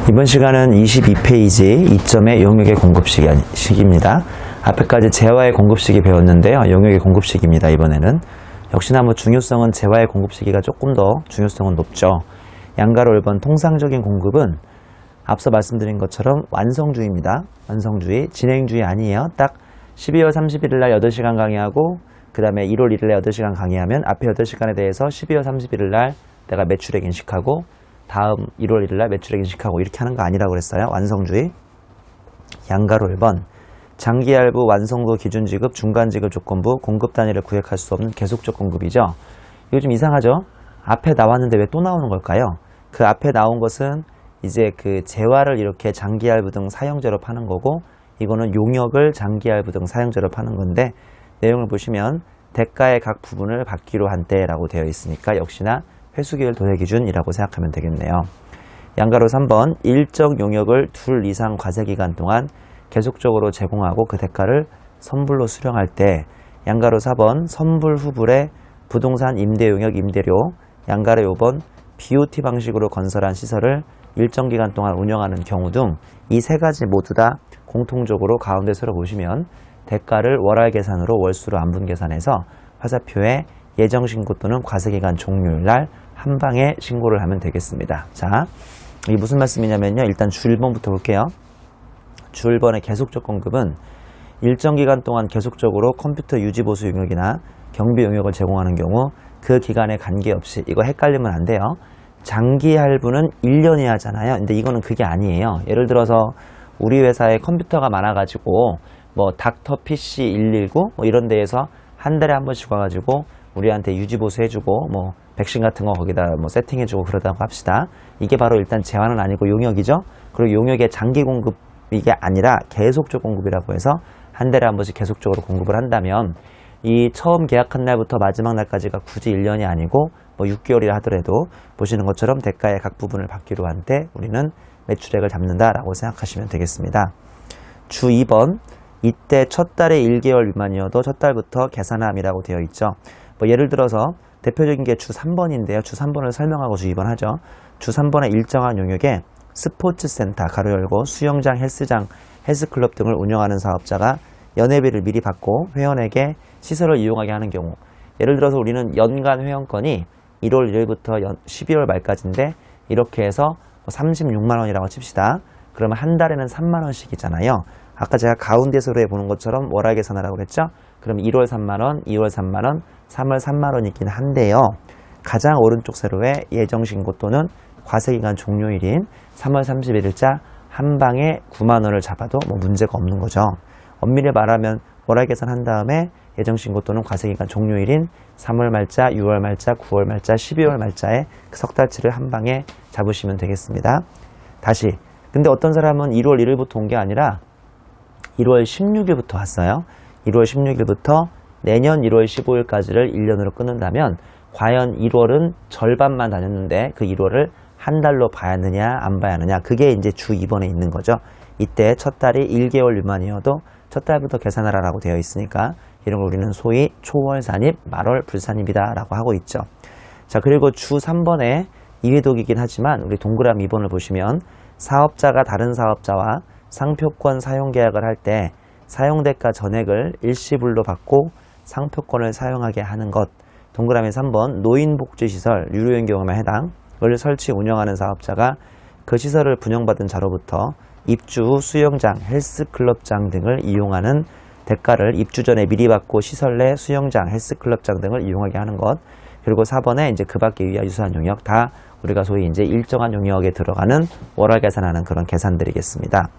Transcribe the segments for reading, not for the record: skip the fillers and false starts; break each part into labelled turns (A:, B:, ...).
A: 이번 시간은 22페이지 2점의 용역의 공급식입니다. 앞에까지 재화의 공급식이 배웠는데요. 용역의 공급식입니다. 이번에는 역시나 중요성은 재화의 공급식이가 조금 더 중요성은 높죠. 양가로 1번 통상적인 공급은 앞서 말씀드린 것처럼 완성주의입니다. 완성주의, 진행주의 아니에요. 딱 12월 31일 날 8시간 강의하고 그 다음에 1월 1일 날 8시간 강의하면 앞에 8시간에 대해서 12월 31일 날 내가 매출액 인식하고 다음 1월 1일 날 매출액 인식하고 이렇게 하는 거 아니라고 그랬어요. 완성주의. 양가로 1번 장기할부 완성도 기준지급 중간지급 조건부 공급 단위를 구획할 수 없는 계속적 공급이죠. 이거 좀 이상하죠? 앞에 나왔는데 왜 또 나오는 걸까요? 그 앞에 나온 것은 이제 그 재화를 이렇게 장기할부 등 사형제로 파는 거고 이거는 용역을 장기할부 등 사형제로 파는 건데 내용을 보시면 대가의 각 부분을 받기로 한 때라고 되어 있으니까 역시나 회수기율 도래기준이라고 생각하면 되겠네요. 양가로 3번 일정 용역을 둘 이상 과세기간 동안 계속적으로 제공하고 그 대가를 선불로 수령할 때 양가로 4번 선불 후불의 부동산 임대용역 임대료 양가로 5번 BOT 방식으로 건설한 시설을 일정 기간 동안 운영하는 경우 등 이 세 가지 모두 다 공통적으로 가운데 서로 보시면 대가를 월할 계산으로 월수로 안분 계산해서 화살표에 예정신고 또는 과세기간 종료일 날 한 방에 신고를 하면 되겠습니다. 자, 이게 무슨 말씀이냐면요. 일단 주 1번부터 볼게요. 주 1번의 계속적 공급은 일정 기간 동안 계속적으로 컴퓨터 유지보수 용역이나 경비 용역을 제공하는 경우 그 기간에 관계없이 이거 헷갈리면 안 돼요. 장기 할부는 1년이 하잖아요. 근데 이거는 그게 아니에요. 예를 들어서 우리 회사에 컴퓨터가 많아가지고 닥터 PC 119 이런 데에서 한 달에 한 번씩 와가지고 우리한테 유지보수 해주고 백신 같은 거 거기다 세팅해주고 그러다고 합시다. 이게 바로 일단 재화는 아니고 용역이죠. 그리고 용역의 장기 공급 이게 아니라 계속적 공급이라고 해서 한 달에 한 번씩 계속적으로 공급을 한다면 이 처음 계약한 날부터 마지막 날까지가 굳이 1년이 아니고 6개월이라 하더라도 보시는 것처럼 대가의 각 부분을 받기로 한 때 우리는 매출액을 잡는다라고 생각하시면 되겠습니다. 주 2번 이때 첫 달에 1개월 미만이어도 첫 달부터 계산함이라고 되어 있죠. 예를 들어서 대표적인 게 주 3번인데요. 주 3번을 설명하고 주 2번 하죠. 주 3번의 일정한 용역에 스포츠센터 가로 열고 수영장, 헬스장, 헬스클럽 등을 운영하는 사업자가 연회비를 미리 받고 회원에게 시설을 이용하게 하는 경우 예를 들어서 우리는 연간 회원권이 1월 1일부터 12월 말까지인데 이렇게 해서 36만 원이라고 칩시다. 그러면 한 달에는 3만 원씩이잖아요. 아까 제가 가운데 서로에 보는 것처럼 월할 계산하라고 그랬죠. 그럼 1월 3만 원, 2월 3만 원, 3월 3만 원이긴 한데요. 가장 오른쪽 세로에 예정신고 또는 과세기간 종료일인 3월 31일자 한 방에 9만 원을 잡아도 문제가 없는 거죠. 엄밀히 말하면 월할 계산한 다음에 예정신고 또는 과세기간 종료일인 3월 말자, 6월 말자, 9월 말자, 12월 말자에 그 석 달치를 한 방에 잡으시면 되겠습니다. 다시 근데 어떤 사람은 1월 1일부터 온 게 아니라 1월 16일부터 왔어요. 1월 16일부터 내년 1월 15일까지를 1년으로 끊는다면 과연 1월은 절반만 다녔는데 그 1월을 한 달로 봐야 하느냐 안 봐야 하느냐 그게 이제 주 2번에 있는 거죠. 이때 첫 달이 1개월 미만이어도 첫 달부터 계산하라고 되어 있으니까 이런 걸 우리는 소위 초월 산입, 말월 불산입이다 라고 하고 있죠. 자, 그리고 주 3번에 이회독이긴 하지만 우리 동그라미 2번을 보시면 사업자가 다른 사업자와 상표권 사용 계약을 할 때 사용대가 전액을 일시불로 받고 상표권을 사용하게 하는 것. 동그라미 3번 노인복지시설 유료인 경우만 해당. 을 설치 운영하는 사업자가 그 시설을 분양받은 자로부터 입주 후 수영장, 헬스클럽장 등을 이용하는 대가를 입주 전에 미리 받고 시설 내 수영장, 헬스클럽장 등을 이용하게 하는 것. 그리고 4번에 이제 그 밖에 위와 유사한 용역 다 우리가 소위 이제 일정한 용역에 들어가는 월할 계산하는 그런 계산들이겠습니다.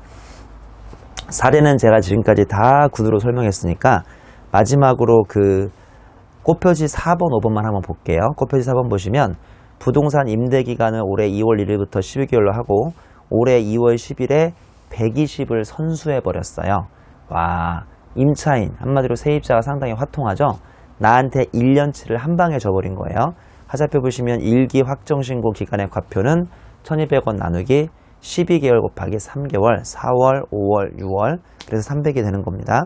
A: 사례는 제가 지금까지 다 구두로 설명했으니까 마지막으로 그 꽃표지 4번, 5번만 한번 볼게요. 꽃표지 4번 보시면 부동산 임대 기간을 올해 2월 1일부터 12개월로 하고 올해 2월 10일에 120을 선수해 버렸어요. 와, 임차인 한마디로 세입자가 상당히 화통하죠. 나한테 1년치를 한 방에 줘버린 거예요. 화살표 보시면 1기 확정신고 기간의 과표는 1200원 나누기 12개월 곱하기 3개월 4월, 5월, 6월 그래서 300이 되는 겁니다.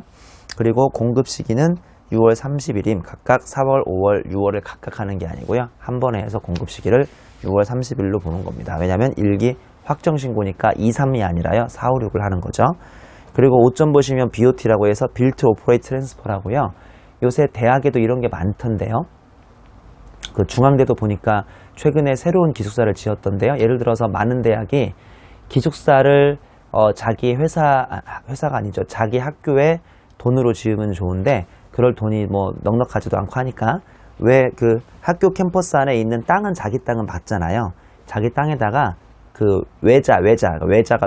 A: 그리고 공급 시기는 6월 30일임 각각 4월, 5월, 6월을 각각 하는 게 아니고요. 한 번에 해서 공급 시기를 6월 30일로 보는 겁니다. 왜냐하면 1기 확정신고니까 2, 3이 아니라요. 4, 5, 6을 하는 거죠. 그리고 5점 보시면 BOT라고 해서 Built Operate Transfer라고요. 요새 대학에도 이런 게 많던데요. 그 중앙대도 보니까 최근에 새로운 기숙사를 지었던데요. 예를 들어서 많은 대학이 기숙사를 자기 회사가 아니죠. 자기 학교에 돈으로 지으면 좋은데 그럴 돈이 뭐 넉넉하지도 않고 하니까 왜 그 학교 캠퍼스 안에 있는 땅은 자기 땅은 받잖아요. 자기 땅에다가 그 외자가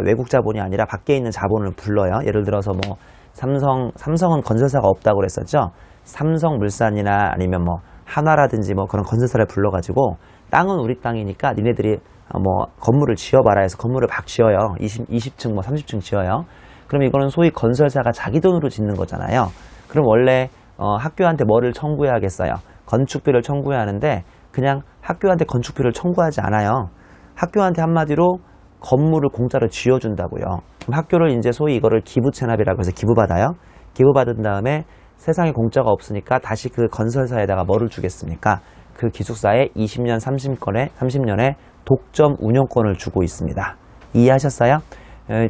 A: 외국 자본이 아니라 밖에 있는 자본을 불러요. 예를 들어서 뭐 삼성은 건설사가 없다고 그랬었죠. 삼성물산이나 아니면 뭐 한화라든지 뭐 그런 건설사를 불러가지고 땅은 우리 땅이니까 니네들이 뭐 건물을 지어봐라 해서 건물을 막 지어요. 20층 뭐 30층 지어요. 그럼 이거는 소위 건설사가 자기 돈으로 짓는 거잖아요. 그럼 원래 학교한테 뭐를 청구해야겠어요? 건축비를 청구해야 하는데 그냥 학교한테 건축비를 청구하지 않아요. 학교한테 한마디로 건물을 공짜로 지어준다고요. 그럼 학교를 이제 소위 이거를 기부채납이라고 해서 기부받아요. 기부받은 다음에 세상에 공짜가 없으니까 다시 그 건설사에다가 뭐를 주겠습니까? 그 기숙사에 20년, 30년의 독점 운영권을 주고 있습니다. 이해하셨어요?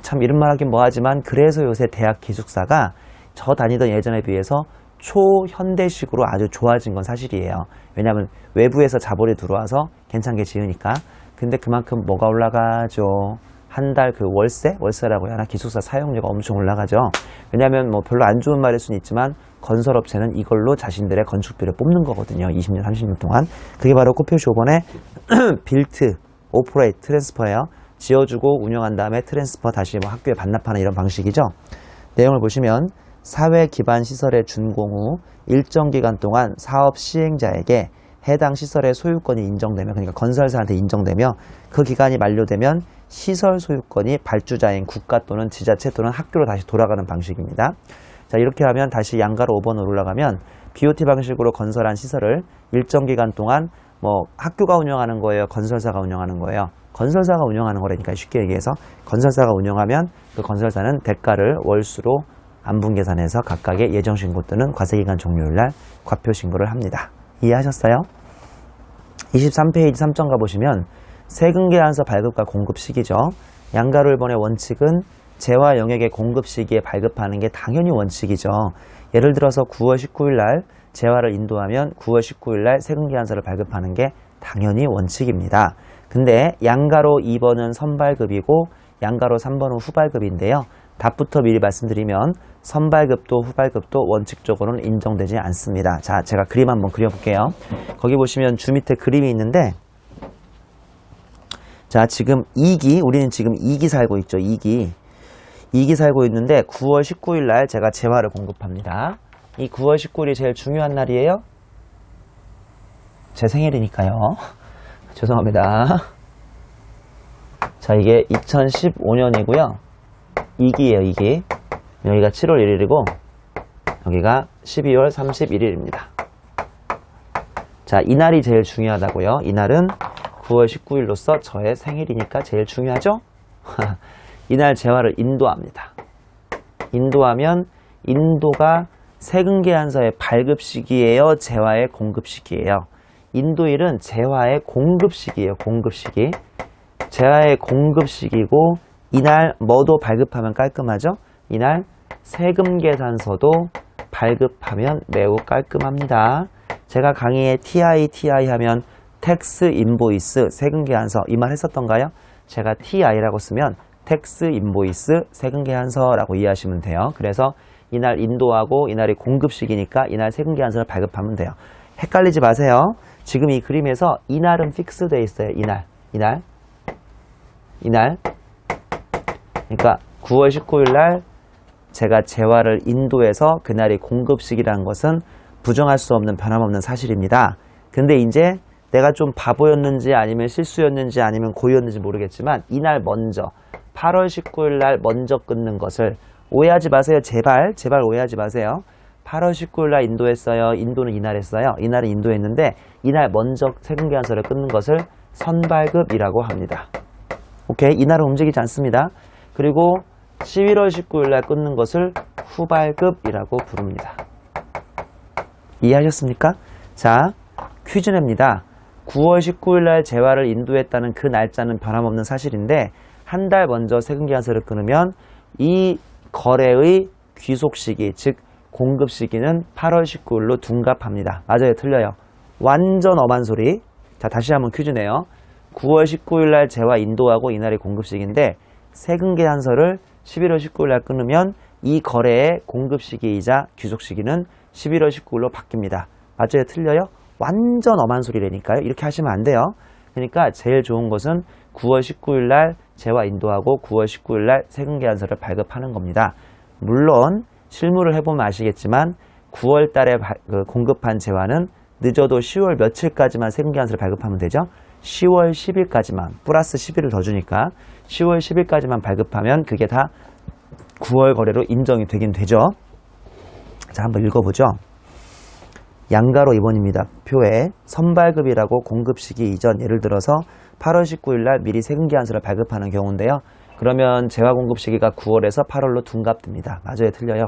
A: 참 이런 말 하긴 뭐하지만 그래서 요새 대학 기숙사가 저 다니던 예전에 비해서 초현대식으로 아주 좋아진 건 사실이에요. 왜냐하면 외부에서 자본이 들어와서 괜찮게 지으니까. 근데 그만큼 뭐가 올라가죠? 한 달 그 월세라고 해야 하나? 기숙사 사용료가 엄청 올라가죠. 왜냐하면 뭐 별로 안 좋은 말일 수는 있지만 건설업체는 이걸로 자신들의 건축비를 뽑는 거거든요. 20년, 30년 동안. 그게 바로 코표시 5번에 빌트, 오퍼레이트, 트랜스퍼예요. 지어주고 운영한 다음에 트랜스퍼 다시 뭐 학교에 반납하는 이런 방식이죠. 내용을 보시면 사회 기반 시설의 준공 후 일정 기간 동안 사업 시행자에게 해당 시설의 소유권이 인정되면, 그러니까 건설사한테 인정되며 그 기간이 만료되면 시설 소유권이 발주자인 국가 또는 지자체 또는 학교로 다시 돌아가는 방식입니다. 자, 이렇게 하면 다시 양가로 5번으로 올라가면 BOT 방식으로 건설한 시설을 일정 기간 동안 뭐 학교가 운영하는 거예요? 건설사가 운영하는 거예요? 건설사가 운영하는 거라니까 쉽게 얘기해서 건설사가 운영하면 그 건설사는 대가를 월수로 안분계산해서 각각의 예정신고 또는 과세기간 종료일날 과표신고를 합니다. 이해하셨어요? 23페이지 3점 가보시면 세금계산서 발급과 공급 시기죠. 양가로 1번의 원칙은 재화 영역의 공급 시기에 발급하는 게 당연히 원칙이죠. 예를 들어서 9월 19일 날 재화를 인도하면 9월 19일 날 세금계산서를 발급하는 게 당연히 원칙입니다. 근데 양가로 2번은 선발급이고 양가로 3번은 후발급인데요. 답부터 미리 말씀드리면 선발급도 후발급도 원칙적으로는 인정되지 않습니다. 자, 제가 그림 한번 그려볼게요. 거기 보시면 주 밑에 그림이 있는데, 자, 지금 2기, 우리는 지금 2기 살고 있죠. 2기 살고 있는데 9월 19일 날 제가 재화를 공급합니다. 이 9월 19일이 제일 중요한 날이에요. 제 생일이니까요. 죄송합니다. 자, 이게 2015년이고요. 2기예요, 2기. 여기가 7월 1일이고 여기가 12월 31일입니다. 자, 이날이 제일 중요하다고요. 이날은 9월 19일로서 저의 생일이니까 제일 중요하죠? 이날 재화를 인도합니다. 인도하면 인도가 세금계산서의 발급 시기예요? 재화의 공급 시기예요? 인도일은 재화의 공급 시기예요. 공급 시기. 재화의 공급 시기고 이날 뭐도 발급하면 깔끔하죠? 이날 세금계산서도 발급하면 매우 깔끔합니다. 제가 강의에 TI 하면 텍스 인보이스 세금계산서 이 말 했었던가요? 제가 TI라고 쓰면 텍스 인보이스 세금계산서라고 이해하시면 돼요. 그래서 이날 인도하고 이날이 공급시기니까 이날 세금계산서를 발급하면 돼요. 헷갈리지 마세요. 지금 이 그림에서 이날은 픽스되어 있어요. 이날. 그러니까 9월 19일 날 제가 재화를 인도해서 그날이 공급시기라는 것은 부정할 수 없는 변함없는 사실입니다. 근데 이제 내가 좀 바보였는지 아니면 실수였는지 아니면 고의였는지 모르겠지만 이날 먼저 8월 19일 날 먼저 끊는 것을 오해하지 마세요. 제발 오해하지 마세요. 8월 19일 날 인도했어요. 인도는 이날 했어요. 이날은 인도했는데 이날 먼저 세금계산서를 끊는 것을 선발급이라고 합니다. 오케이? 이날은 움직이지 않습니다. 그리고 11월 19일 날 끊는 것을 후발급이라고 부릅니다. 이해하셨습니까? 자, 퀴즈 냅니다. 9월 19일 날 재화를 인도했다는 그 날짜는 변함없는 사실인데 한 달 먼저 세금계산서를 끊으면 이 거래의 귀속 시기, 즉 공급 시기는 8월 19일로 둔갑합니다. 맞아요? 틀려요? 완전 엄한 소리. 자, 다시 한번 퀴즈네요. 9월 19일 날 재화 인도하고 이날이 공급 시기인데 세금계산서를 11월 19일 날 끊으면 이 거래의 공급 시기이자 귀속 시기는 11월 19일로 바뀝니다. 맞아요? 틀려요? 완전 엄한 소리라니까요. 이렇게 하시면 안 돼요. 그러니까 제일 좋은 것은 9월 19일 날 재화 인도하고 9월 19일 날 세금계산서를 발급하는 겁니다. 물론 실무를 해보면 아시겠지만 9월 달에 공급한 재화는 늦어도 10월 며칠까지만 세금계산서를 발급하면 되죠. 10월 10일까지만 플러스 10일을 더 주니까 10월 10일까지만 발급하면 그게 다 9월 거래로 인정이 되긴 되죠. 자, 한번 읽어보죠. 양가로 2번입니다. 표에 선발급이라고 공급 시기 이전, 예를 들어서 8월 19일 날 미리 세금계산서를 발급하는 경우인데요. 그러면 재화 공급 시기가 9월에서 8월로 둔갑됩니다. 맞아요? 틀려요?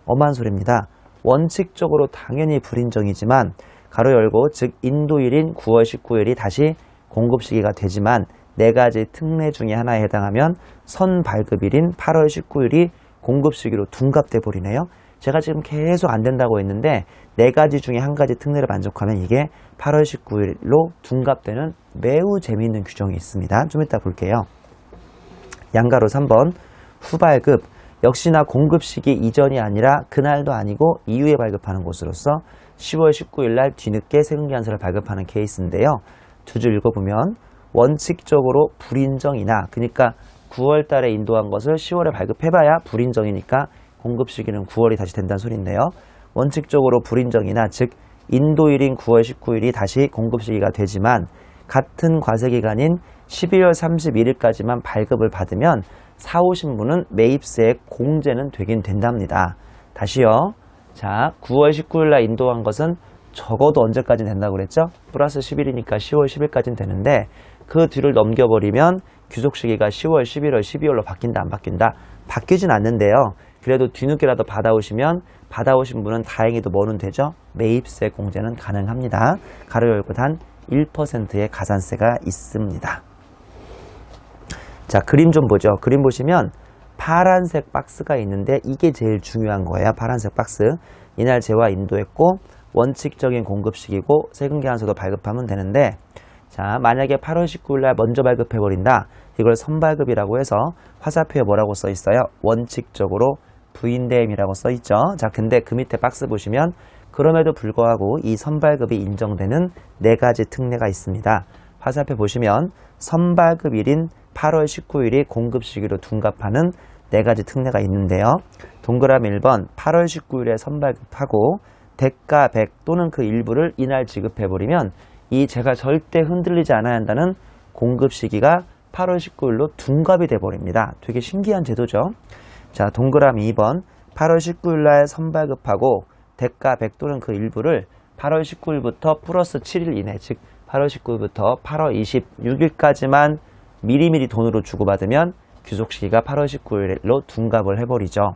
A: 엄한 소리입니다. 원칙적으로 당연히 불인정이지만 가로 열고 즉 인도일인 9월 19일이 다시 공급 시기가 되지만 네 가지 특례 중에 하나에 해당하면 선발급일인 8월 19일이 공급 시기로 둔갑돼 버리네요. 제가 지금 계속 안 된다고 했는데 네 가지 중에 한 가지 특례를 만족하면 이게 8월 19일로 둔갑되는 매우 재미있는 규정이 있습니다. 좀 이따 볼게요. 양가로 3번 후발급, 역시나 공급 시기 이전이 아니라 그날도 아니고 이후에 발급하는 곳으로서 10월 19일 날 뒤늦게 세금계산서를 발급하는 케이스인데요. 두 줄 읽어보면 원칙적으로 불인정이나, 그러니까 9월 달에 인도한 것을 10월에 발급해봐야 불인정이니까 공급 시기는 9월이 다시 된다는 소리인데요. 원칙적으로 불인정이나, 즉 인도일인 9월 19일이 다시 공급 시기가 되지만 같은 과세기간인 12월 31일까지만 발급을 받으면 사오신 분은 매입세액 공제는 되긴 된답니다. 다시요. 자, 9월 19일 날 인도한 것은 적어도 언제까지 된다고 그랬죠? 플러스 10일이니까 10월 10일까지는 되는데 그 뒤를 넘겨버리면 귀속 시기가 10월, 11월, 12월로 바뀐다, 안 바뀐다? 바뀌진 않는데요. 그래도 뒤늦게라도 받아오시면 받아오신 분은 다행히도 뭐는 되죠? 매입세 공제는 가능합니다. 가로 열고 단 1%의 가산세가 있습니다. 자, 그림 좀 보죠. 그림 보시면 파란색 박스가 있는데 이게 제일 중요한 거예요. 파란색 박스. 이날 재화 인도했고 원칙적인 공급식이고 세금계산서도 발급하면 되는데, 자, 만약에 8월 19일 날 먼저 발급해버린다. 이걸 선발급이라고 해서 화살표에 뭐라고 써 있어요? 원칙적으로 부인대임이라고 써 있죠. 자, 근데 그 밑에 박스 보시면 그럼에도 불구하고 이 선발급이 인정되는 네 가지 특례가 있습니다. 화살표 보시면 선발급일인 8월 19일이 공급 시기로 둔갑하는 네 가지 특례가 있는데요. 동그라미 1번 8월 19일에 선발급하고 대가 100 또는 그 일부를 이날 지급해버리면 이 제가 절대 흔들리지 않아야 한다는 공급 시기가 8월 19일로 둔갑이 돼버립니다. 되게 신기한 제도죠. 자, 동그라미 2번 8월 19일 날 선발급하고 대가 100 또는 그 일부를 8월 19일부터 플러스 7일 이내, 즉 8월 19일부터 8월 26일까지만 미리미리 돈으로 주고받으면 귀속시기가 8월 19일로 둔갑을 해버리죠.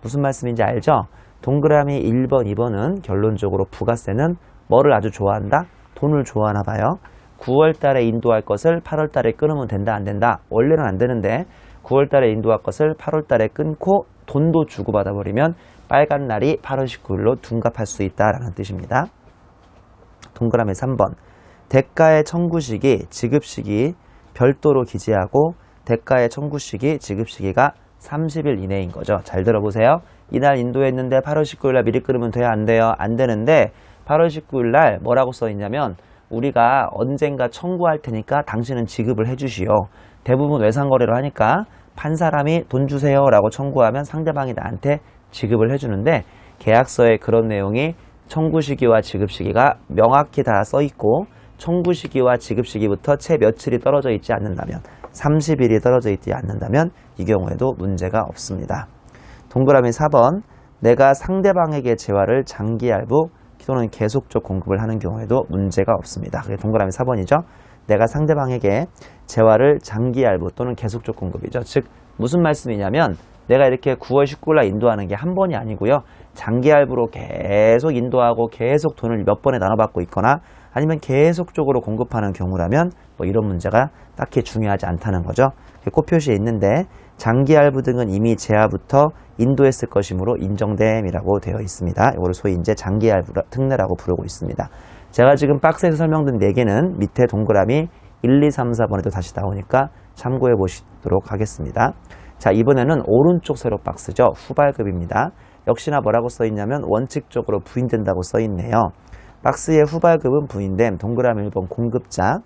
A: 무슨 말씀인지 알죠? 동그라미 1번, 2번은 결론적으로 부가세는 뭐를 아주 좋아한다? 돈을 좋아하나 봐요. 9월 달에 인도할 것을 8월 달에 끊으면 된다, 안 된다? 원래는 안 되는데 9월 달에 인도할 것을 8월 달에 끊고 돈도 주고받아 버리면 빨간 날이 8월 19일로 둔갑할 수 있다라는 뜻입니다. 동그라미 3번 대가의 청구 시기, 지급 시기 별도로 기재하고 대가의 청구 시기, 지급 시기가 30일 이내인 거죠. 잘 들어보세요. 이날 인도했는데 8월 19일 날 미리 끊으면 돼요? 안 돼요? 안 되는데 8월 19일 날 뭐라고 써 있냐면 우리가 언젠가 청구할 테니까 당신은 지급을 해주시오. 대부분 외상거래로 하니까 판 사람이 돈 주세요 라고 청구하면 상대방이 나한테 지급을 해주는데 계약서에 그런 내용이 청구 시기와 지급 시기가 명확히 다 써 있고 청구 시기와 지급 시기부터 채 며칠이 떨어져 있지 않는다면 30일이 떨어져 있지 않는다면 이 경우에도 문제가 없습니다. 동그라미 4번 내가 상대방에게 재화를 장기할부 또는 계속적 공급을 하는 경우에도 문제가 없습니다. 그게 동그라미 4번이죠. 내가 상대방에게 재화를 장기할부 또는 계속적 공급이죠. 즉 무슨 말씀이냐면 내가 이렇게 9월 19일 날 인도하는 게 한 번이 아니고요. 장기할부로 계속 인도하고 계속 돈을 몇 번에 나눠받고 있거나 아니면 계속적으로 공급하는 경우라면 뭐 이런 문제가 딱히 중요하지 않다는 거죠. 꽃표시에 있는데 장기할부 등은 이미 제하부터 인도했을 것이므로 인정됨이라고 되어 있습니다. 이걸 소위 이제 장기할부 특례라고 부르고 있습니다. 제가 지금 박스에서 설명드린 4개는 밑에 동그라미 1, 2, 3, 4번에도 다시 나오니까 참고해 보시도록 하겠습니다. 자, 이번에는 오른쪽 세로 박스죠. 후발급입니다. 역시나 뭐라고 써있냐면 원칙적으로 부인된다고 써있네요. 박스의 후발급은 부인됨. 동그라미 1번 공급자,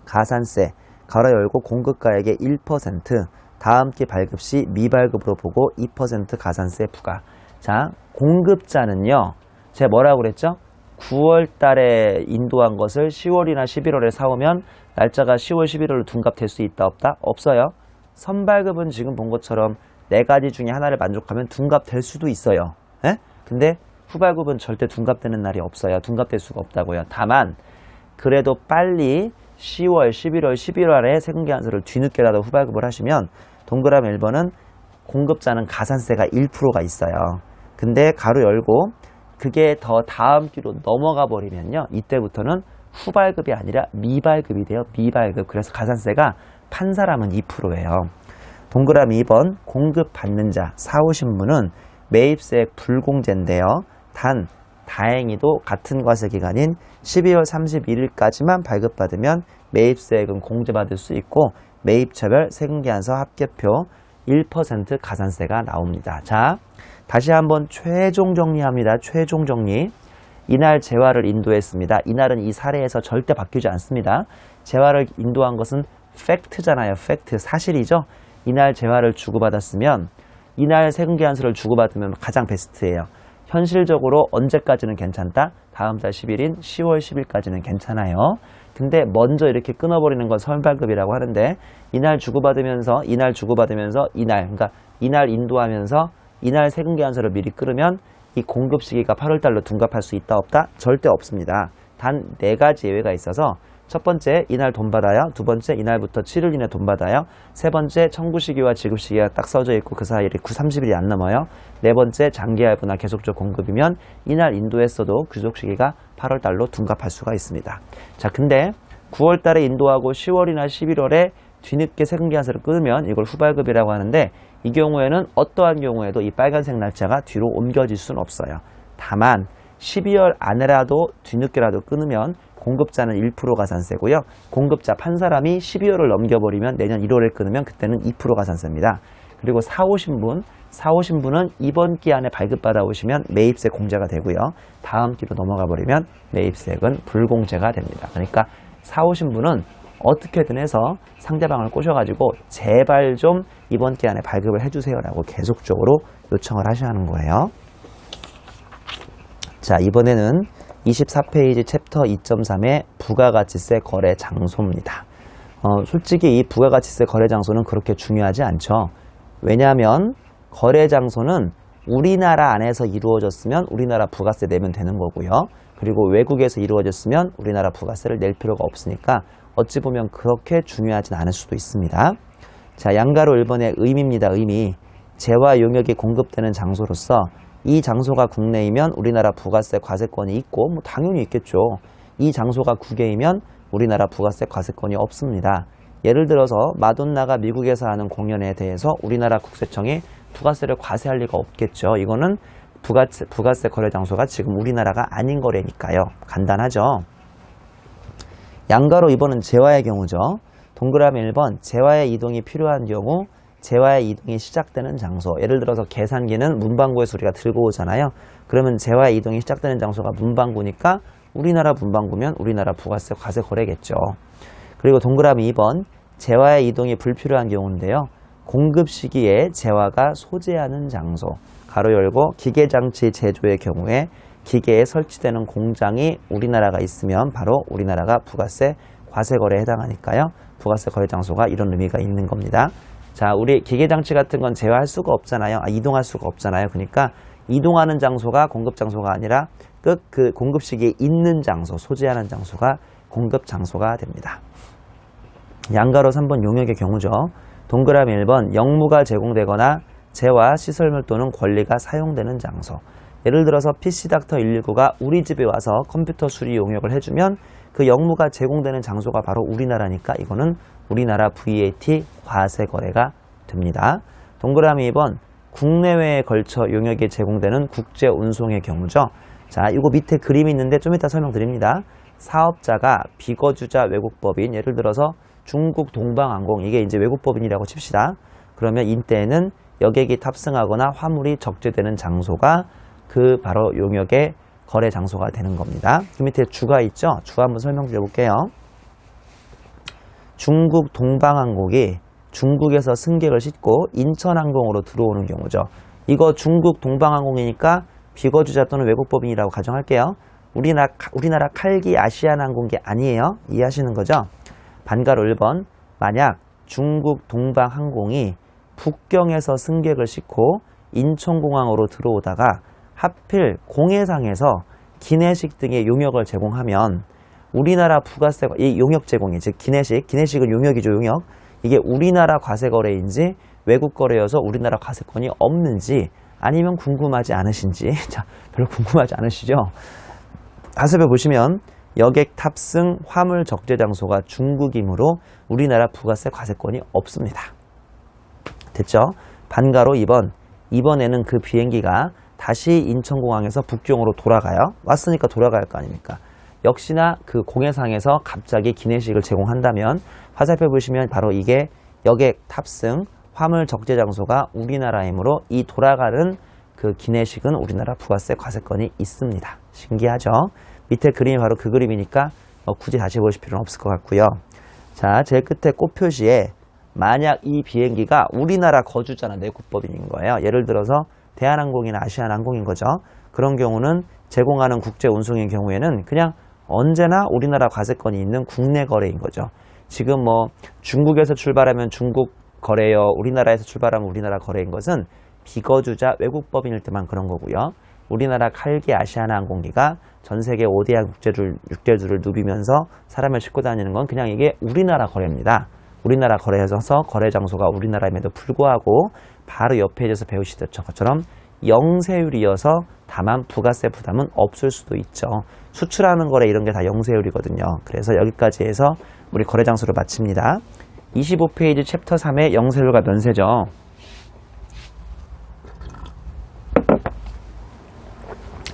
A: 가산세, 가로 열고 공급가액의 1%, 다음 기 발급 시 미발급으로 보고 2% 가산세 부과. 자, 공급자는요. 제가 뭐라고 그랬죠? 9월 달에 인도한 것을 10월이나 11월에 사오면 날짜가 10월, 11월로 둔갑될 수 있다 없다? 없어요. 선발급은 지금 본 것처럼 4가지 중에 하나를 만족하면 둔갑될 수도 있어요. 에? 근데 후발급은 절대 둔갑되는 날이 없어요. 둔갑될 수가 없다고요. 다만 그래도 빨리 10월, 11월, 11월에 세금계산서를 뒤늦게라도 후발급을 하시면 동그라미 1번은 공급자는 가산세가 1%가 있어요. 근데 가로 열고 그게 더 다음 기로 넘어가 버리면요. 이때부터는 후발급이 아니라 미발급이 돼요. 미발급. 그래서 가산세가 판 사람은 2%예요. 동그라미 2번 공급받는 자 사오신 분은 매입세액 불공제인데요. 단 다행히도 같은 과세기간인 12월 31일까지만 발급받으면 매입세액은 공제받을 수 있고 매입차별 세금계산서 합계표 1% 가산세가 나옵니다. 자, 다시 한번 최종 정리합니다. 최종 정리. 이날 재화를 인도했습니다. 이날은 이 사례에서 절대 바뀌지 않습니다. 재화를 인도한 것은 팩트잖아요. 팩트, 사실이죠. 이날 재화를 주고받았으면 이날 세금계산서를 주고받으면 가장 베스트예요. 현실적으로 언제까지는 괜찮다? 다음 달 10일인 10월 10일까지는 괜찮아요. 근데 먼저 이렇게 끊어버리는 건 선발급이라고 하는데 이날 주고받으면서 이날 그러니까 이날 인도하면서 이날 세금계산서를 미리 끊으면 이 공급 시기가 8월 달로 둔갑할 수 있다 없다? 절대 없습니다. 단 4가지 예외가 있어서 첫 번째, 이날 돈 받아요. 두 번째, 이날부터 7일 이내 돈 받아요. 세 번째, 청구 시기와 지급 시기가 딱 써져 있고 그 사이에 30일이 안 넘어요. 네 번째, 장기할부나 계속적 공급이면 이날 인도했어도 귀속 시기가 8월 달로 둔갑할 수가 있습니다. 자, 근데 9월 달에 인도하고 10월이나 11월에 뒤늦게 세금계산서를 끊으면 이걸 후발급이라고 하는데 이 경우에는 어떠한 경우에도 이 빨간색 날짜가 뒤로 옮겨질 수는 없어요. 다만 12월 안에라도 뒤늦게라도 끊으면 공급자는 1% 가산세고요. 공급자 판 사람이 12월을 넘겨버리면 내년 1월에 끊으면 그때는 2% 가산세입니다. 그리고 사오신 분은 이번 기 안에 발급받아 오시면 매입세 공제가 되고요. 다음 기로 넘어가 버리면 매입세액은 불공제가 됩니다. 그러니까 사오신 분은 어떻게든 해서 상대방을 꼬셔가지고 제발 좀 이번 기 안에 발급을 해주세요라고 계속적으로 요청을 하셔야 하는 거예요. 자, 이번에는 24페이지 챕터 2.3의 부가가치세 거래 장소입니다. 솔직히 이 부가가치세 거래 장소는 그렇게 중요하지 않죠. 왜냐하면 거래 장소는 우리나라 안에서 이루어졌으면 우리나라 부가세 내면 되는 거고요. 그리고 외국에서 이루어졌으면 우리나라 부가세를 낼 필요가 없으니까 어찌 보면 그렇게 중요하진 않을 수도 있습니다. 자, 양가로 1번의 의미입니다. 의미. 재화 용역이 공급되는 장소로서 이 장소가 국내이면 우리나라 부가세 과세권이 있고 뭐 당연히 있겠죠. 이 장소가 국외이면 우리나라 부가세 과세권이 없습니다. 예를 들어서 마돈나가 미국에서 하는 공연에 대해서 우리나라 국세청이 부가세를 과세할 리가 없겠죠. 이거는 부가세 거래 장소가 지금 우리나라가 아닌 거래니까요. 간단하죠. 양가로 2번은 재화의 경우죠. 동그라미 1번 재화의 이동이 필요한 경우 재화의 이동이 시작되는 장소. 예를 들어서 계산기는 문방구에서 우리가 들고 오잖아요. 그러면 재화의 이동이 시작되는 장소가 문방구니까 우리나라 문방구면 우리나라 부가세 과세 거래겠죠. 그리고 동그라미 2번 재화의 이동이 불필요한 경우인데요. 공급 시기에 재화가 소재하는 장소. 가로 열고 기계장치 제조의 경우에 기계에 설치되는 공장이 우리나라가 있으면 바로 우리나라가 부가세 과세 거래에 해당하니까요. 부가세 거래 장소가 이런 의미가 있는 겁니다. 자, 우리 기계장치 같은 건 제어할 수가 없잖아요. 이동할 수가 없잖아요. 그러니까 이동하는 장소가 공급 장소가 아니라 그 공급 시기에 있는 장소, 소재하는 장소가 공급 장소가 됩니다. 양가로 3번 용역의 경우죠. 동그라미 1번 영무가 제공되거나 재화, 시설물 또는 권리가 사용되는 장소. 예를 들어서 PC닥터 119가 우리 집에 와서 컴퓨터 수리 용역을 해주면 그 영무가 제공되는 장소가 바로 우리나라니까 이거는 우리나라 VAT 과세 거래가 됩니다. 동그라미 2번 국내외에 걸쳐 용역에 제공되는 국제 운송의 경우죠. 자, 이거 밑에 그림이 있는데 좀 이따 설명드립니다. 사업자가 비거주자 외국법인, 예를 들어서 중국 동방항공, 이게 이제 외국법인이라고 칩시다. 그러면 이때는 여객이 탑승하거나 화물이 적재되는 장소가 그 바로 용역의 거래 장소가 되는 겁니다. 그 밑에 주가 있죠? 주 한번 설명드려 볼게요. 중국 동방항공이 중국에서 승객을 싣고 인천항공으로 들어오는 경우죠. 이거 중국 동방항공이니까 비거주자 또는 외국법인이라고 가정할게요. 우리나라 칼기 아시아나항공이 아니에요. 이해하시는 거죠? 반가로 1번, 만약 중국 동방항공이 북경에서 승객을 싣고 인천공항으로 들어오다가 하필 공해상에서 기내식 등의 용역을 제공하면 우리나라 부가세, 이 용역 제공이, 즉 기내식은 용역이죠, 용역. 이게 우리나라 과세 거래인지 외국 거래여서 우리나라 과세권이 없는지, 아니면 궁금하지 않으신지. 자, 별로 궁금하지 않으시죠? 하습해 보시면 여객 탑승 화물 적재 장소가 중국이므로 우리나라 부가세 과세권이 없습니다. 됐죠? 반가로 2번. 이번에는 그 비행기가 다시 인천공항에서 북경으로 돌아가요. 왔으니까 돌아갈 거 아닙니까? 역시나 그 공해상에서 갑자기 기내식을 제공한다면 화살표 보시면 바로 이게 여객 탑승 화물 적재 장소가 우리나라이므로 이 돌아가는 그 기내식은 우리나라 부가세 과세권이 있습니다. 신기하죠? 밑에 그림이 바로 그 그림이니까 굳이 다시 보실 필요는 없을 것 같고요. 자, 제일 끝에 꽃 표시에 만약 이 비행기가 우리나라 거주자나 내국법인인 거예요. 예를 들어서 대한항공이나 아시아나항공인 거죠. 그런 경우는 제공하는 국제 운송의 경우에는 그냥 언제나 우리나라 과세권이 있는 국내 거래인 거죠. 지금 뭐 중국에서 출발하면 중국 거래요, 우리나라에서 출발하면 우리나라 거래인 것은 비거주자 외국법인일 때만 그런 거고요. 우리나라 칼기 아시아나항공기가 전 세계 5대양 육대주를 누비면서 사람을 싣고 다니는 건 그냥 이게 우리나라 거래입니다. 우리나라 거래에서 거래 장소가 우리나라임에도 불구하고 바로 옆에 있어서 배우시던 것처럼 영세율이어서 다만 부가세 부담은 없을 수도 있죠. 수출하는 거래 이런 게 다 영세율이거든요. 그래서 여기까지 해서 우리 거래 장소를 마칩니다. 25페이지 챕터 3의 영세율과 면세죠.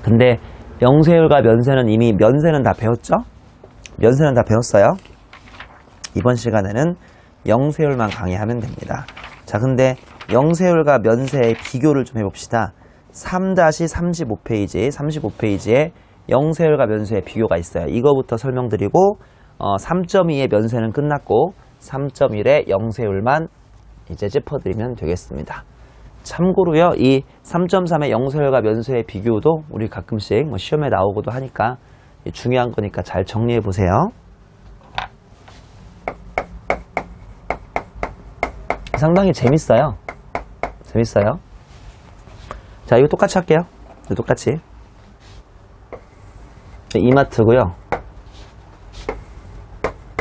A: 근데 영세율과 면세는 이미 면세는 다 배웠죠? 면세는 다 배웠어요. 이번 시간에는 영세율만 강의하면 됩니다. 자, 근데 영세율과 면세의 비교를 좀 해봅시다. 3-35페이지에 영세율과 면세의 비교가 있어요. 이거부터 설명드리고 3.2의 면세는 끝났고 3.1의 영세율만 이제 짚어드리면 되겠습니다. 참고로요, 이 3.3의 영세율과 면세의 비교도 우리 가끔씩 뭐 시험에 나오고도 하니까 중요한 거니까 잘 정리해 보세요. 상당히 재밌어요. 자, 이거 똑같이 할게요. 똑같이. 이마트고요.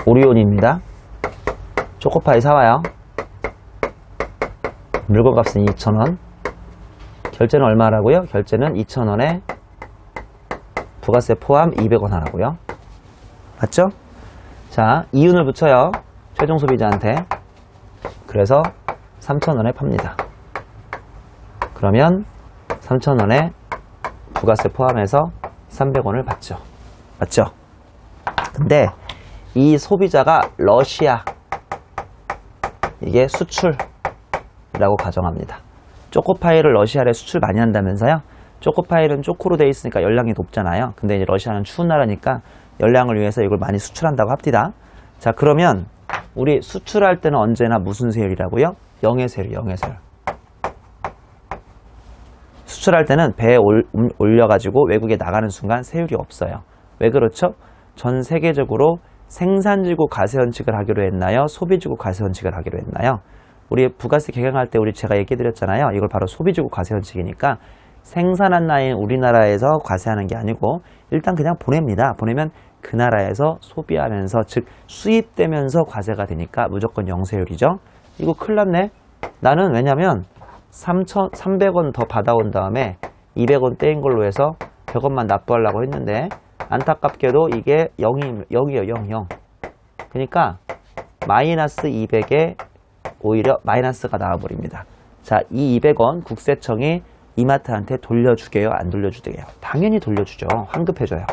A: 오리온입니다. 초코파이 사와요. 물건 값은 2,000원. 결제는 얼마라고요? 결제는 2,000원에 부가세 포함 200원 하라고요. 맞죠? 자, 이윤을 붙여요. 최종 소비자한테. 그래서 3,000원에 팝니다. 그러면 3,000원에 부가세 포함해서 300원을 받죠. 맞죠? 근데 이 소비자가 러시아, 이게 수출이라고 가정합니다. 초코파이를 러시아에 수출 많이 한다면서요? 초코파이는 초코로 되어 있으니까 열량이 높잖아요. 근데 이제 러시아는 추운 나라니까 열량을 위해서 이걸 많이 수출한다고 합니다. 자, 그러면 우리 수출할 때는 언제나 무슨 세율이라고요? 영해세율. 수출할 때는 배에 올려가지고 외국에 나가는 순간 세율이 없어요. 왜 그렇죠? 전 세계적으로 생산지구 과세원칙을 하기로 했나요? 소비지구 과세원칙을 하기로 했나요? 우리 부가세 개정할 때 제가 얘기해드렸잖아요. 이걸 바로 소비지구 과세원칙이니까 생산한 나라인 우리나라에서 과세하는 게 아니고 일단 그냥 보냅니다. 보내면 그 나라에서 소비하면서, 즉 수입되면서 과세가 되니까 무조건 영세율이죠. 이거 큰일 났네. 나는 왜냐면 300원 더 받아온 다음에 200원 떼인 걸로 해서 100원만 납부하려고 했는데 안타깝게도 이게 0이에요. 0. 그러니까 마이너스 200에 오히려 마이너스가 나와버립니다. 자, 이 200원 국세청이 이마트한테 돌려주게요? 안 돌려주게요? 당연히 돌려주죠. 환급해줘요.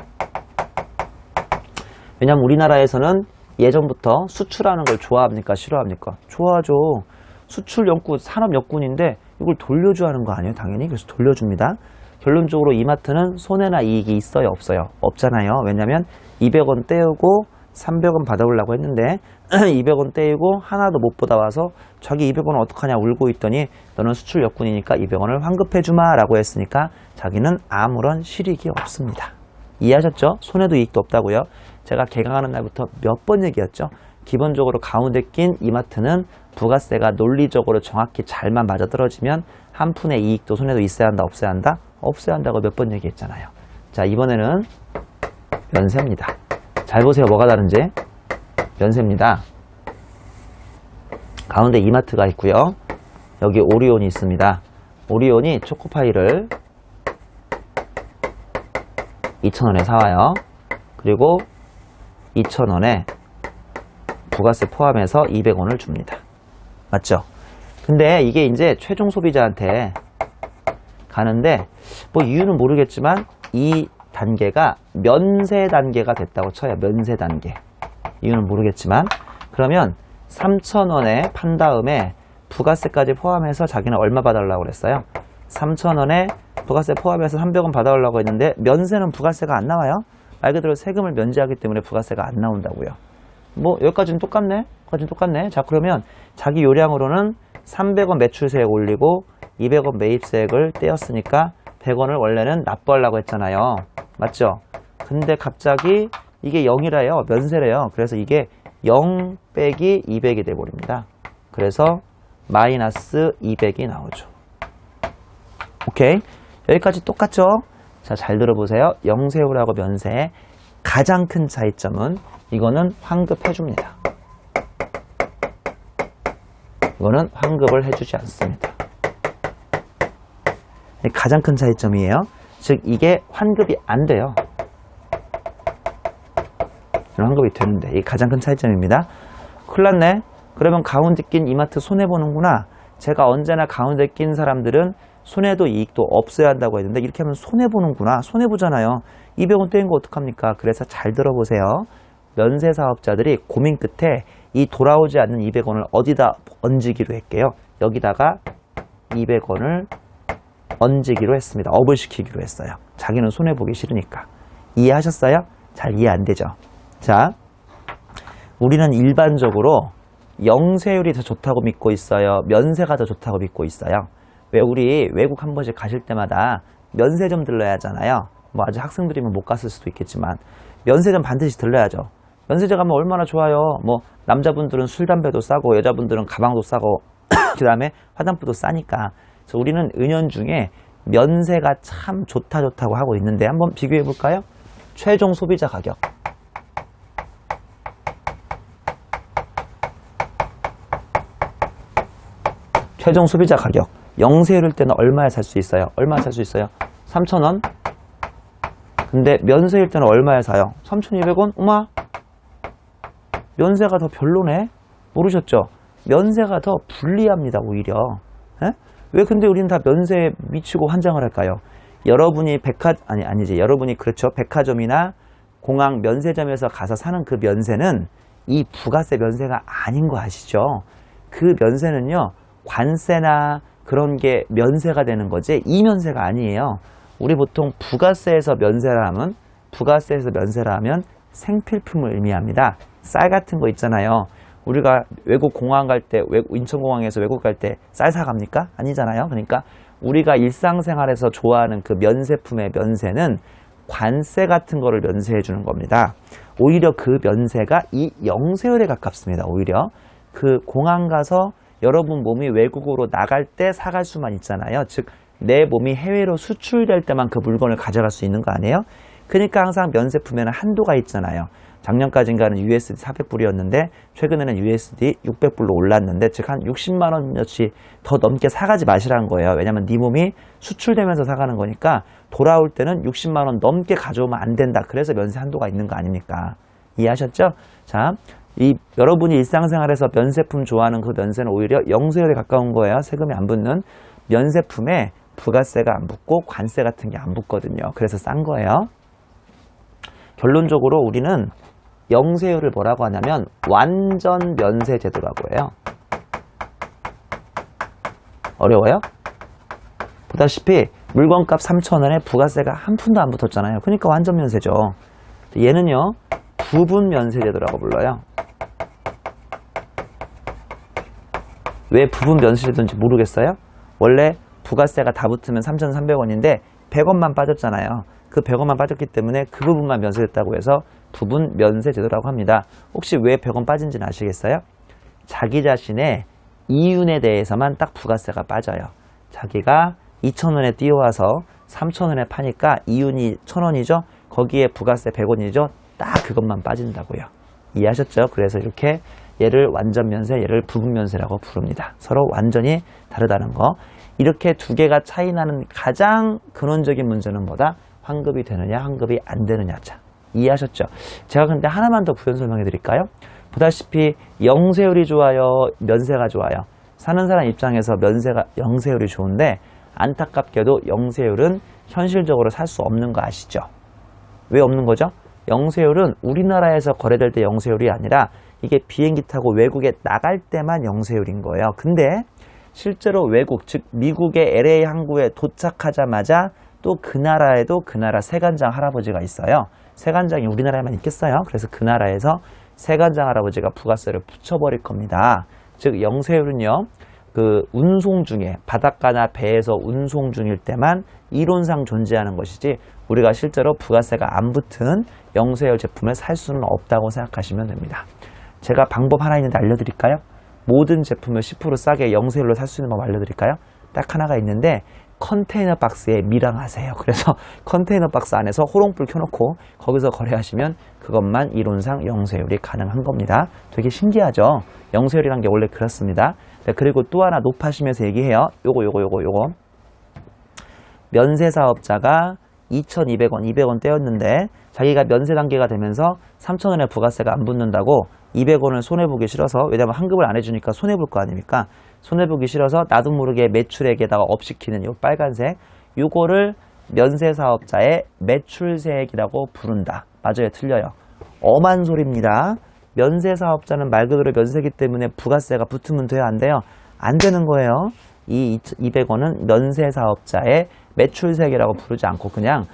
A: 왜냐면 우리나라에서는 예전부터 수출하는 걸 좋아합니까? 싫어합니까? 좋아하죠. 수출 연구, 산업 역군인데 이걸 돌려줘야 하는 거 아니에요? 당연히. 그래서 돌려줍니다. 결론적으로 이마트는 손해나 이익이 있어요? 없어요? 없잖아요. 왜냐면 200원 떼우고 300원 받아오려고 했는데 200원 떼이고 하나도 못 받아와서 자기 200원을 어떡하냐 울고 있더니 너는 수출 역군이니까 200원을 환급해주마 라고 했으니까 자기는 아무런 실익이 없습니다. 이해하셨죠? 손해도 이익도 없다고요. 제가 개강하는 날부터 몇 번 얘기했죠. 기본적으로 가운데 낀 이마트는 부가세가 논리적으로 정확히 잘만 맞아떨어지면 한 푼의 이익도 손해도 있어야 한다 없어야 한다? 없어야 한다고 몇 번 얘기했잖아요. 자, 이번에는 면세입니다. 잘 보세요. 뭐가 다른지. 면세입니다. 가운데 이마트가 있고요. 여기 오리온이 있습니다. 오리온이 초코파이를 2,000원에 사와요. 그리고 2,000원에 부가세 포함해서 200원을 줍니다. 맞죠? 근데 이게 이제 최종 소비자한테 가는데 뭐 이유는 모르겠지만 이 단계가 면세 단계가 됐다고 쳐요. 면세 단계. 이유는 모르겠지만 그러면 3,000원에 판 다음에 부가세까지 포함해서 자기는 얼마 받아오려고 그랬어요? 3,000원에 부가세 포함해서 300원 받아오려고 했는데 면세는 부가세가 안 나와요. 말 그대로 세금을 면제하기 때문에 부가세가 안 나온다고요. 뭐 여기까지는 똑같네. 여기까지는 똑같네. 자, 그러면 자기 요량으로는 300원 매출세액 올리고 200원 매입세액을 떼었으니까 100원을 원래는 납부하려고 했잖아요. 맞죠? 근데 갑자기 이게 0이래요. 면세래요. 그래서 이게 0 빼기 200이 돼버립니다. 그래서 마이너스 200이 나오죠. 오케이? 여기까지 똑같죠? 자, 잘 들어보세요. 영세율하고 면세의 가장 큰 차이점은 이거는 환급해줍니다. 이거는 환급을 해주지 않습니다. 가장 큰 차이점이에요. 즉 이게 환급이 안 돼요. 환급이 되는데 이게 가장 큰 차이점입니다. 큰일 났네. 그러면 가운데 낀 이마트 손해보는구나. 제가 언제나 가운데 낀 사람들은 손해도 이익도 없어야 한다고 했는데 이렇게 하면 손해보는구나. 손해보잖아요. 200원 떼인 거 어떡합니까? 그래서 잘 들어보세요. 면세 사업자들이 고민 끝에 이 돌아오지 않는 200원을 어디다 얹기로 했게요? 여기다가 200원을 얹기로 했습니다. 업을 시키기로 했어요. 자기는 손해보기 싫으니까. 이해하셨어요? 잘 이해 안 되죠? 자, 우리는 일반적으로 영세율이 더 좋다고 믿고 있어요? 면세가 더 좋다고 믿고 있어요? 왜 우리 외국 한 번씩 가실 때마다 면세점 들러야 하잖아요. 뭐 아직 학생들이면 못 갔을 수도 있겠지만 면세점 반드시 들러야죠. 면세점 가면 얼마나 좋아요. 뭐 남자분들은 술, 담배도 싸고 여자분들은 가방도 싸고 그 다음에 화장품도 싸니까. 그래서 우리는 은연중에 면세가 참 좋다고 하고 있는데 한번 비교해 볼까요? 최종 소비자 가격. 최종 소비자 가격. 영세율일 때는 얼마에 살 수 있어요? 얼마에 살 수 있어요? 3,000원? 근데 면세일 때는 얼마에 사요? 3,200원? 우마? 면세가 더 별로네? 모르셨죠? 면세가 더 불리합니다, 오히려. 에? 왜 근데 우리는 다 면세에 미치고 환장을 할까요? 여러분이 여러분이 그렇죠. 백화점이나 공항 면세점에서 가서 사는 그 면세는 이 부가세 면세가 아닌 거 아시죠? 그 면세는요, 관세나 그런 게 면세가 되는 거지 이 면세가 아니에요. 우리 보통 부가세에서 면세라 하면 생필품을 의미합니다. 쌀 같은 거 있잖아요. 우리가 외국 공항 갈 때, 인천공항에서 외국 갈 때 쌀 사갑니까? 아니잖아요. 그러니까 우리가 일상생활에서 좋아하는 그 면세품의 면세는 관세 같은 거를 면세해 주는 겁니다. 오히려 그 면세가 이 영세율에 가깝습니다. 오히려 그 공항 가서 여러분 몸이 외국으로 나갈 때 사갈 수만 있잖아요. 즉 내 몸이 해외로 수출될 때만 그 물건을 가져갈 수 있는 거 아니에요? 그러니까 항상 면세품에는 한도가 있잖아요. 작년까지인가는 USD 400불이었는데 최근에는 USD 600불로 올랐는데 즉 한 60만 원어치 더 넘게 사가지 마시라는 거예요. 왜냐면 네 몸이 수출되면서 사가는 거니까 돌아올 때는 60만 원 넘게 가져오면 안 된다. 그래서 면세 한도가 있는 거 아닙니까? 이해하셨죠? 자, 여러분이 일상생활에서 면세품 좋아하는 그 면세는 오히려 영세율에 가까운 거예요. 세금이 안 붙는. 면세품에 부가세가 안 붙고 관세 같은 게 안 붙거든요. 그래서 싼 거예요. 결론적으로 우리는 영세율을 뭐라고 하냐면 완전 면세 제도라고 해요. 어려워요? 보다시피 물건값 3,000원에 부가세가 한 푼도 안 붙었잖아요. 그러니까 완전 면세죠. 얘는요, 부분 면세 제도라고 불러요. 왜 부분 면세 제도인지 모르겠어요? 원래 부가세가 다 붙으면 3,300원인데 100원만 빠졌잖아요. 그 100원만 빠졌기 때문에 그 부분만 면세됐다고 해서 부분 면세 제도라고 합니다. 혹시 왜 100원 빠진지는 아시겠어요? 자기 자신의 이윤에 대해서만 딱 부가세가 빠져요. 자기가 2,000원에 띄워와서 3,000원에 파니까 이윤이 1,000원이죠? 거기에 부가세 100원이죠? 딱 그것만 빠진다고요. 이해하셨죠? 그래서 이렇게 얘를 완전 면세, 얘를 부분 면세라고 부릅니다. 서로 완전히 다르다는 거. 이렇게 두 개가 차이 나는 가장 근원적인 문제는 뭐다? 환급이 되느냐, 환급이 안 되느냐자. 이해하셨죠? 제가 근데 하나만 더 부연 설명해 드릴까요? 보다시피 영세율이 좋아요, 면세가 좋아요. 사는 사람 입장에서 영세율이 좋은데 안타깝게도 영세율은 현실적으로 살 수 없는 거 아시죠? 왜 없는 거죠? 영세율은 우리나라에서 거래될 때 영세율이 아니라 이게 비행기 타고 외국에 나갈 때만 영세율인 거예요. 근데 실제로 외국, 즉 미국의 LA 항구에 도착하자마자 또 그 나라에도 그 나라 세관장 할아버지가 있어요. 세관장이 우리나라에만 있겠어요? 그래서 그 나라에서 세관장 할아버지가 부가세를 붙여버릴 겁니다. 즉 영세율은요, 그 운송 중에 바닷가나 배에서 운송 중일 때만 이론상 존재하는 것이지 우리가 실제로 부가세가 안 붙은 영세율 제품을 살 수는 없다고 생각하시면 됩니다. 제가 방법 하나 있는데 알려드릴까요? 모든 제품을 10% 싸게 영세율로 살 수 있는 법 알려드릴까요? 딱 하나가 있는데 컨테이너 박스에 밀항하세요. 그래서 컨테이너 박스 안에서 호롱불 켜놓고 거기서 거래하시면 그것만 이론상 영세율이 가능한 겁니다. 되게 신기하죠? 영세율이란 게 원래 그렇습니다. 네, 그리고 또 하나 높아시면서 얘기해요. 요거. 면세사업자가 2,200원, 200원 떼었는데 자기가 면세 단계가 되면서 3,000원에 부가세가 안 붙는다고 200원을 손해보기 싫어서, 왜냐면 환급을 안 해주니까 손해볼 거 아닙니까? 손해보기 싫어서 나도 모르게 매출액에다가 업시키는 요 빨간색, 요거를 면세사업자의 매출세액이라고 부른다. 맞아요? 틀려요? 엄한 소리입니다. 면세사업자는 말 그대로 면세기 때문에 부가세가 붙으면 돼요? 안 돼요? 안 되는 거예요. 이 200원은 면세사업자의 매출세액이라고 부르지 않고 그냥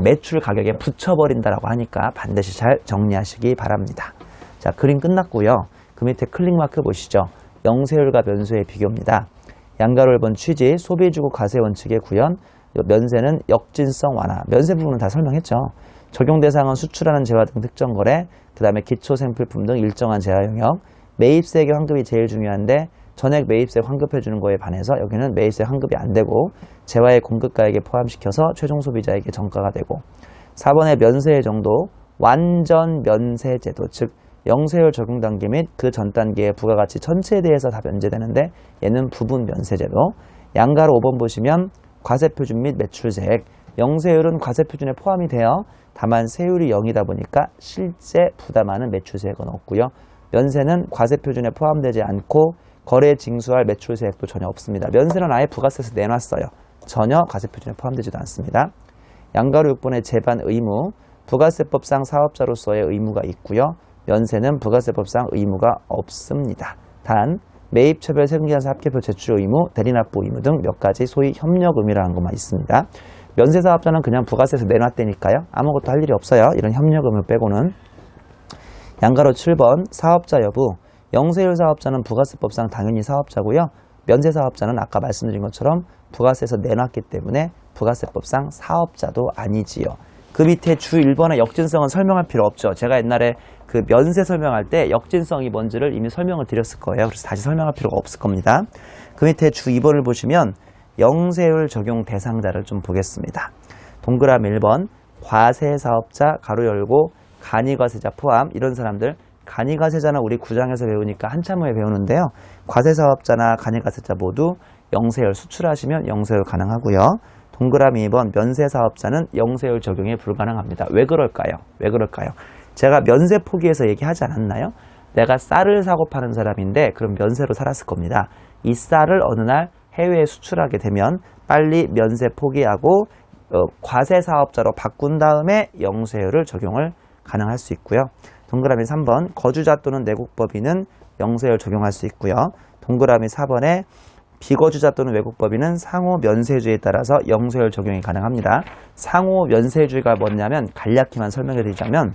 A: 매출 가격에 붙여버린다라고 하니까 반드시 잘 정리하시기 바랍니다. 자, 그림 끝났고요. 그 밑에 클릭마크 보시죠. 영세율과 면세의 비교입니다. 양가로 1번 취지, 소비주고 과세 원칙의 구현, 면세는 역진성 완화. 면세 부분은 다 설명했죠. 적용 대상은 수출하는 재화 등 특정 거래, 그 다음에 기초 생필품 등 일정한 재화 영역, 매입세액의 환급이 제일 중요한데 전액 매입세 환급해주는 거에 반해서 여기는 매입세 환급이 안 되고 재화의 공급가액에 포함시켜서 최종 소비자에게 정가가 되고, 4번의 면세의 정도, 완전 면세 제도, 즉 영세율 적용 단계 및 그 전 단계의 부가가치 전체에 대해서 다 면제되는데 얘는 부분 면세제도. 양가로 5번 보시면 과세표준 및 매출세액. 영세율은 과세표준에 포함이 돼요. 다만 세율이 0이다 보니까 실제 부담하는 매출세액은 없고요. 면세는 과세표준에 포함되지 않고 거래에 징수할 매출세액도 전혀 없습니다. 면세는 아예 부가세에서 내놨어요. 전혀 과세표준에 포함되지도 않습니다. 양가로 6번의 제반 의무. 부가세법상 사업자로서의 의무가 있고요. 면세는 부가세법상 의무가 없습니다. 단 매입처별 세금계산서 합계표 제출 의무, 대리납부 의무 등 몇 가지 소위 협력 의무라는 것만 있습니다. 면세사업자는 그냥 부가세에서 내놨다니까요. 아무것도 할 일이 없어요. 이런 협력 의무 빼고는. 양가로 7번 사업자 여부. 영세율 사업자는 부가세법상 당연히 사업자고요. 면세사업자는 아까 말씀드린 것처럼 부가세에서 내놨기 때문에 부가세법상 사업자도 아니지요. 그 밑에 주 1번의 역진성은 설명할 필요 없죠. 제가 옛날에 그 면세 설명할 때 역진성이 뭔지를 이미 설명을 드렸을 거예요. 그래서 다시 설명할 필요가 없을 겁니다. 그 밑에 주 2번을 보시면 영세율 적용 대상자를 좀 보겠습니다. 동그라미 1번 과세사업자 가로 열고 간이과세자 포함, 이런 사람들. 간이과세자는 우리 9장에서 배우니까 한참 후에 배우는데요. 과세사업자나 간이과세자 모두 영세율 수출하시면 영세율 가능하고요. 동그라미 2번 면세사업자는 영세율 적용이 불가능합니다. 왜 그럴까요? 제가 면세 포기해서 얘기하지 않았나요? 내가 쌀을 사고 파는 사람인데 그럼 면세로 살았을 겁니다. 이 쌀을 어느 날 해외에 수출하게 되면 빨리 면세 포기하고 과세 사업자로 바꾼 다음에 영세율을 적용을 가능할 수 있고요. 동그라미 3번 거주자 또는 내국법인은 영세율 적용할 수 있고요. 동그라미 4번에 비거주자 또는 외국법인은 상호 면세주에 따라서 영세율 적용이 가능합니다. 상호 면세주가 뭐냐면 간략히만 설명해 드리자면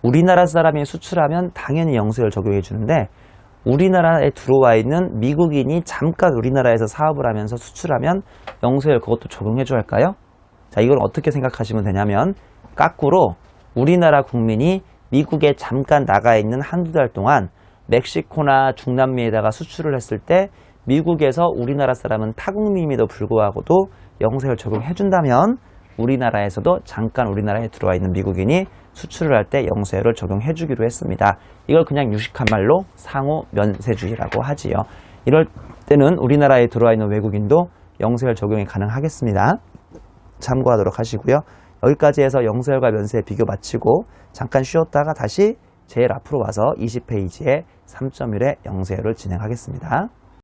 A: 우리나라 사람이 수출하면 당연히 영세율 적용해 주는데 우리나라에 들어와 있는 미국인이 잠깐 우리나라에서 사업을 하면서 수출하면 영세율 그것도 적용해 줘야 할까요? 자, 이걸 어떻게 생각하시면 되냐면 거꾸로 우리나라 국민이 미국에 잠깐 나가 있는 한두 달 동안 멕시코나 중남미에다가 수출을 했을 때 미국에서 우리나라 사람은 타국민임에도 불구하고도 영세율 적용해 준다면 우리나라에서도 잠깐 우리나라에 들어와 있는 미국인이 수출을 할 때 영세율을 적용해 주기로 했습니다. 이걸 그냥 유식한 말로 상호 면세주의라고 하지요. 이럴 때는 우리나라에 들어와 있는 외국인도 영세율 적용이 가능하겠습니다. 참고하도록 하시고요. 여기까지 해서 영세율과 면세 비교 마치고 잠깐 쉬었다가 다시 제일 앞으로 와서 20페이지에 3.1의 영세율을 진행하겠습니다.